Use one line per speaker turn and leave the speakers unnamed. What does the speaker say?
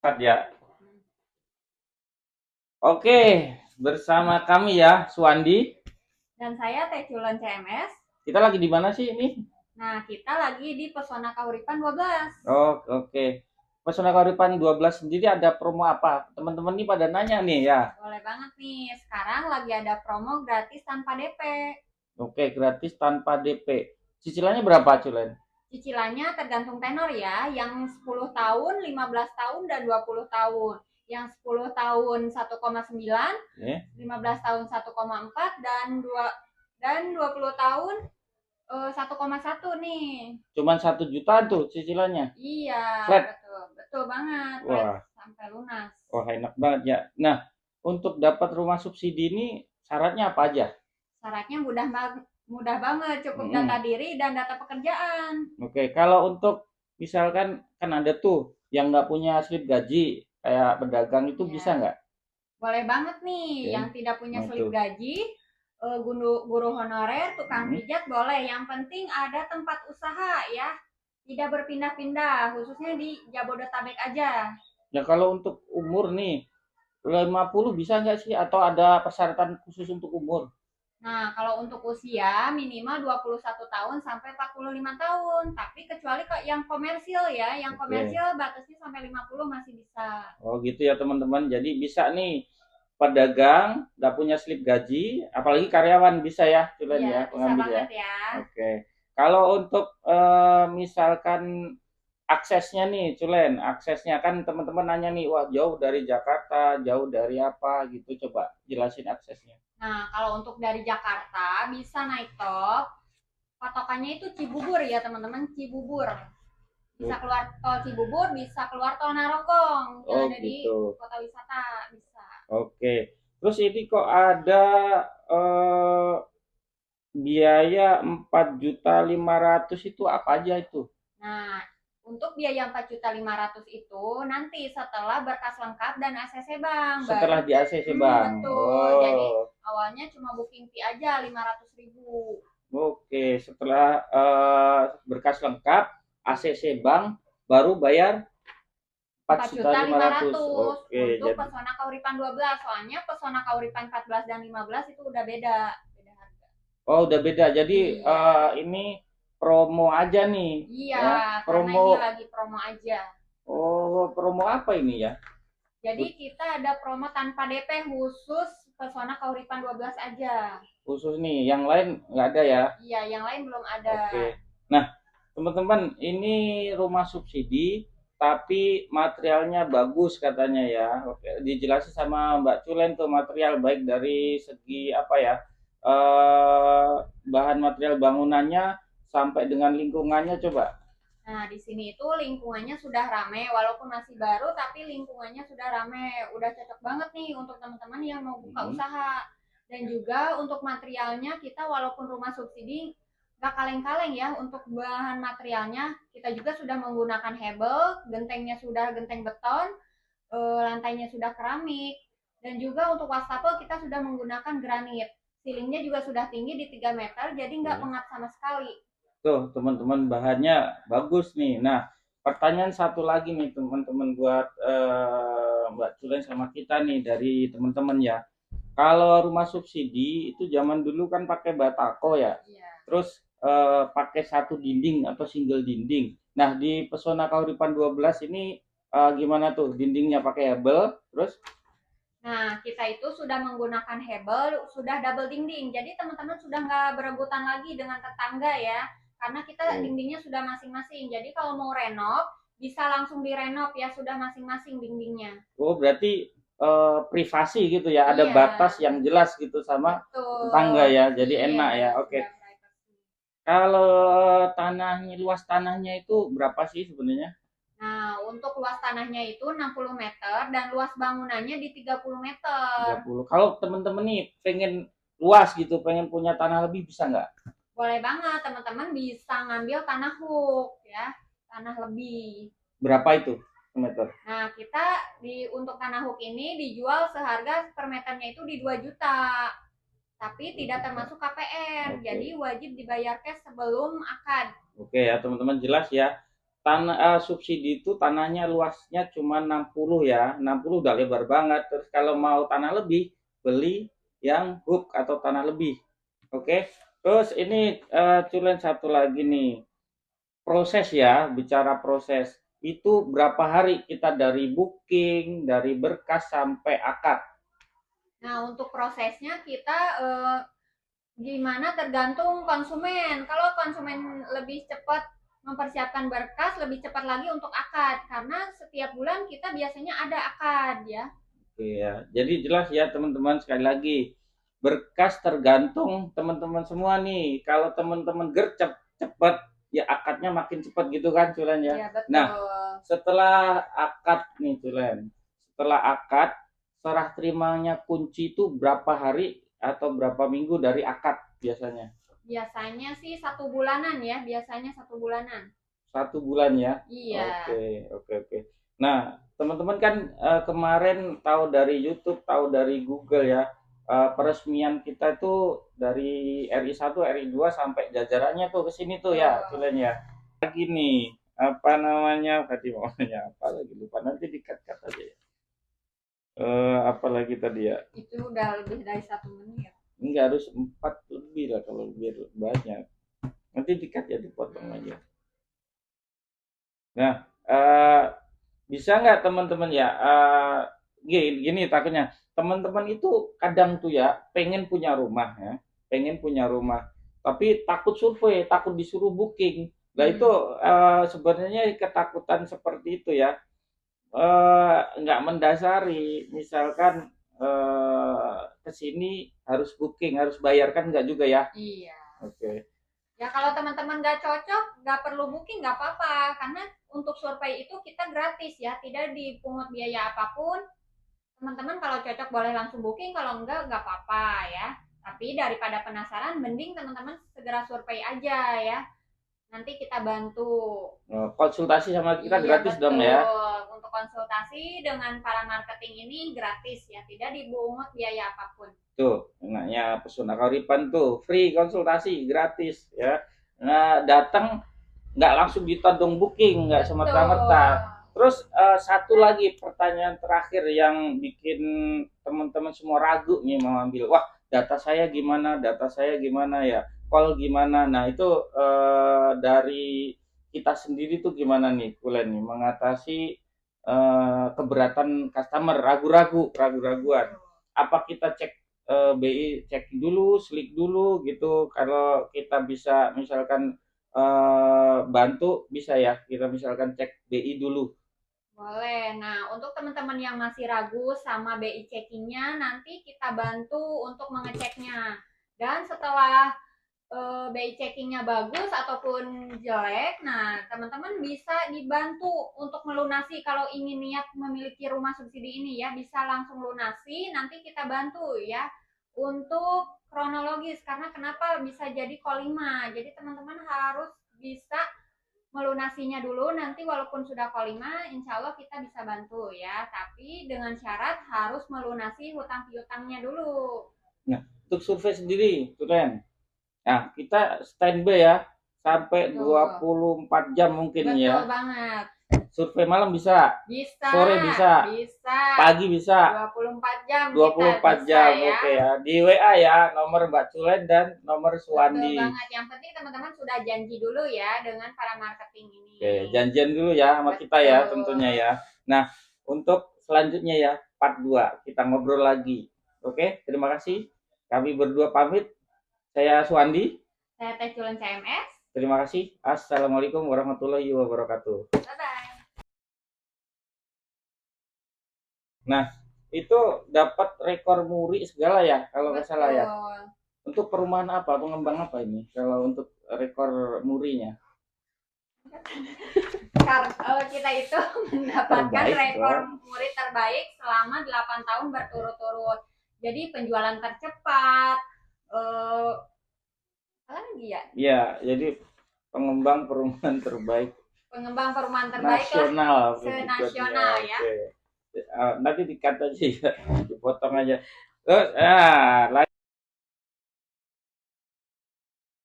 Start ya. Oke, bersama kami ya, Suwandi.
Dan saya Teh Culon CMS.
Kita lagi di mana sih ini?
Nah, kita lagi di Pesona Kauripan 12.
Oh, oke. Pesona Kauripan 12 sendiri ada promo apa? Teman-teman ini pada nanya nih ya.
Boleh banget nih. Sekarang lagi ada promo gratis tanpa DP.
Oke, gratis tanpa DP. Cicilannya berapa, Culen?
Cicilannya tergantung tenor ya. Yang 10 tahun, 15 tahun, dan 20 tahun. Yang 10 tahun 1,9,
Eh,
15 tahun 1,4, dan 20 tahun 1,1 nih.
Cuman 1 juta tuh cicilannya.
Iya,
Flat.
betul. Betul banget. Flat
Wah,
sampai lunas.
wah enak banget ya. Nah, untuk dapat rumah subsidi ini syaratnya apa aja?
Syaratnya mudah banget, cukup data
Hmm.
diri dan data pekerjaan.
Oke, kalau untuk misalkan kan ada tuh yang nggak punya slip gaji kayak pedagang itu bisa
Ya,
nggak?
boleh banget nih
Oke,
yang tidak punya
nah itu.
slip gaji, guru honorer, tukang
Hmm.
pijat boleh. Yang penting ada tempat usaha ya. Tidak berpindah-pindah, khususnya di Jabodetabek aja.
Ya kalau untuk umur nih 50 bisa nggak sih atau ada persyaratan khusus untuk umur?
Nah, kalau untuk usia minimal 21 tahun sampai 45 tahun. Tapi kecuali kok yang komersil ya, yang
Oke.
komersil batasnya sampai 50 masih bisa.
Oh gitu ya teman-teman. Jadi bisa nih pedagang nggak punya slip gaji, apalagi karyawan bisa ya, Culen
Iya,
ya
bisa
pengambil ya.
banget ya.
Oke. Kalau untuk misalkan aksesnya nih, Culen, aksesnya kan teman-teman nanya nih, wah jauh dari Jakarta, jauh dari apa gitu, coba jelasin aksesnya.
Nah, kalau untuk dari Jakarta bisa naik top. Patokannya itu Cibubur ya teman-teman, Cibubur. Bisa
Tuh.
keluar tol Cibubur, bisa keluar tol Narogong yang
Oh
ada di
gitu.
kota wisata, bisa.
Oke. Terus ini kok ada eh, biaya 4.500.000 itu apa aja itu?
Nah, untuk biaya 4.500.000 itu nanti setelah berkas lengkap dan ACC Bank baru
Setelah di ACC Bank.
betul. Jadi
Oh,
awalnya cuma booking fee aja 500.000.
oke. Setelah berkas lengkap, ACC Bank baru bayar empat
Empat
juta
juta
lima
lima
ratus.
ratus
Oke,
untuk
jadi
Pesona Kauripan 12. Soalnya Pesona Kauripan 14 dan 15 itu udah beda, beda harga.
oh udah beda. Jadi
Iya.
ini promo aja nih,
Iya,
ya.
karena
Promo.
ini lagi promo aja.
Oh, promo apa ini ya?
Jadi kita ada promo tanpa DP khusus Pesona Kauripan 12 aja.
Khusus nih, yang lain nggak ada ya?
Iya, yang lain belum ada.
Oke. Nah, teman-teman, ini rumah subsidi, tapi materialnya bagus katanya ya. Oke, dijelasin sama Mbak Culen tuh material baik dari segi apa ya? Eh, bahan material bangunannya sampai dengan lingkungannya coba.
Nah, di sini itu lingkungannya sudah rame, walaupun masih baru, tapi lingkungannya sudah rame. Udah cocok banget nih untuk teman-teman yang mau buka
Hmm.
usaha. Dan juga untuk materialnya kita walaupun rumah subsidi gak kaleng-kaleng ya untuk bahan materialnya kita juga sudah menggunakan hebel, gentengnya sudah genteng beton, lantainya sudah keramik, dan juga untuk wastafel kita sudah menggunakan granit. Ceilingnya juga sudah tinggi di 3 meter, jadi nggak
Oke.
pengap sama sekali.
Tuh, teman-teman bahannya bagus nih. Nah, pertanyaan satu lagi nih teman-teman buat Mbak Culen sama kita nih dari teman-teman ya. Kalau rumah subsidi itu zaman dulu kan pakai batako ya.
Iya.
Terus pakai satu dinding atau single dinding. Nah, di Pesona Kauripan 12 ini gimana tuh? Dindingnya pakai hebel, terus
Nah, kita itu sudah menggunakan hebel, sudah double dinding. Jadi teman-teman sudah nggak berebutan lagi dengan tetangga ya, karena kita
oh,
dindingnya sudah masing-masing. Jadi kalau mau renov, bisa langsung direnov ya, sudah masing-masing dindingnya.
oh berarti privasi gitu ya. Ada
Iya,
batas yang jelas gitu sama tetangga
betul.
ya. Jadi
Iya,
enak ya. Oke.
sudah privacy.
Kalau tanahnya, luas tanahnya itu berapa sih sebenarnya?
Nah, untuk luas tanahnya itu 60 meter dan luas bangunannya di 30 meter.
30. Kalau temen-temen nih pengen luas gitu, pengen punya tanah lebih bisa nggak?
Boleh banget, teman-teman bisa ngambil tanah hook ya, tanah lebih.
Berapa itu meter?
Nah, kita untuk tanah hook ini dijual seharga per meternya itu di 2 juta. Tapi tidak termasuk KPR.
Oke.
Jadi wajib dibayar cash sebelum akad.
Oke ya teman-teman jelas ya. tanah subsidi itu tanahnya luasnya cuma 60 ya, 60 udah lebar banget. Terus kalau mau tanah lebih, beli yang hub atau tanah lebih. Oke. Terus ini culen satu lagi nih. Proses ya, bicara proses. Itu berapa hari kita dari booking, dari berkas sampai akad?
Nah, untuk prosesnya kita gimana tergantung konsumen. Kalau konsumen lebih cepat mempersiapkan berkas, lebih cepat lagi untuk akad karena setiap bulan kita biasanya ada akad ya.
Oke ya. Jadi jelas ya teman-teman, sekali lagi berkas tergantung teman-teman semua nih. Kalau teman-teman gercep cepat, ya akadnya makin cepat gitu kan Culen ya.
Iya,
Nah,
betul.
setelah akad nih Culen, setelah akad serah terimanya kunci itu berapa hari atau berapa minggu dari akad biasanya?
Biasanya sih 1 bulanan ya, biasanya 1 bulanan.
1 bulan ya.
Iya.
Oke. Nah, teman-teman kan kemarin tahu dari YouTube, tahu dari Google ya, peresmian kita itu dari RI 1, RI 2 sampai jajarannya tuh ke sini tuh ya,
Betul.
Culen ya. Lagi nih, apa namanya, tadi maunya apa lagi lupa, nanti dikat-kat aja ya. Apa lagi tadi ya?
Itu udah lebih dari 1 menit.
Enggak, harus 4 lebih lah kalau biar banyak. Nanti dikat ya, dipotong aja. Nah, bisa nggak teman-teman ya, gini takutnya, teman-teman itu kadang tuh ya pengen punya rumah ya, pengen punya rumah, tapi takut survei, takut disuruh booking. Nah itu
Hmm.
sebenarnya ketakutan seperti itu ya, nggak mendasari, misalkan ke sini harus booking, harus bayar kan nggak juga ya?
Iya.
Oke.
Ya kalau teman-teman nggak cocok, nggak perlu booking, nggak apa-apa. Karena untuk survei itu kita gratis ya, tidak dipungut biaya apapun. Teman-teman kalau cocok boleh langsung booking, kalau nggak apa-apa ya. Tapi daripada penasaran, mending teman-teman segera survei aja ya. Nanti kita bantu.
Konsultasi sama kita
Iya
gratis dong ya.
betul. Untuk konsultasi dengan para marketing ini gratis ya, tidak dipungut biaya apapun.
Tuh, enaknya Pesona Kauripan tuh, free konsultasi, gratis ya. Nah, datang nggak langsung ditodong booking, nggak semerta-merta.
Betul.
Terus satu lagi pertanyaan terakhir yang bikin teman-teman semua ragu nih mau ambil. Wah, data saya gimana ya, call gimana. Nah, itu dari kita sendiri tuh gimana nih, Kulen nih, mengatasi keberatan customer, ragu-raguan. Apa kita cek BI, cek dulu, slik dulu gitu. Kalau kita bisa misalkan bantu, bisa ya kita misalkan cek BI dulu.
Boleh. Nah, untuk teman-teman yang masih ragu sama BI checkingnya, nanti kita bantu untuk mengeceknya. Dan setelah BI checkingnya bagus ataupun jelek, nah teman-teman bisa dibantu untuk melunasi kalau ingin niat memiliki rumah subsidi ini ya, bisa langsung lunasi, nanti kita bantu ya untuk kronologis karena kenapa bisa jadi kolima. Jadi teman-teman harus bisa melunasinya dulu, nanti walaupun sudah kolima, insya Allah kita bisa bantu ya, tapi dengan syarat harus melunasi hutang piutangnya dulu.
Nah, untuk survei sendiri, tuh Ren. Nah, kita standby ya sampai
Betul.
24 jam mungkin ya.
Betul banget.
Survei malam bisa,
Bisa,
sore bisa,
bisa.
pagi bisa,
24 jam kita
24
bisa
jam.
ya.
Oke ya. Di WA ya, nomor Mbak Culen dan nomor
Betul
Suwandi.
banget. Yang penting teman-teman sudah janji dulu ya dengan para marketing ini.
Oke, janjian dulu ya sama kita ya tentunya
Betul.
ya. Nah, untuk selanjutnya ya, part 2 kita ngobrol lagi. Oke, terima kasih. Kami berdua pamit. Saya Suwandi.
Saya Teh Culen CMS.
Terima kasih. Assalamualaikum warahmatullahi wabarakatuh.
Bye-bye.
Nah, itu dapat rekor muri segala ya, kalau nggak salah ya.
Betul.
Untuk perumahan apa, pengembang apa ini? Kalau untuk rekor murinya?
Kita itu mendapatkan
Terbaik
rekor
dong.
murid terbaik selama 8 tahun berturut-turut. Jadi penjualan tercepat, apa lagi ya?
Ya, jadi pengembang perumahan terbaik
Pengembang perumahan terbaik lah
nasional
senasional ya.
Oke. Nanti dikat aja ya, dipotong aja. Terus,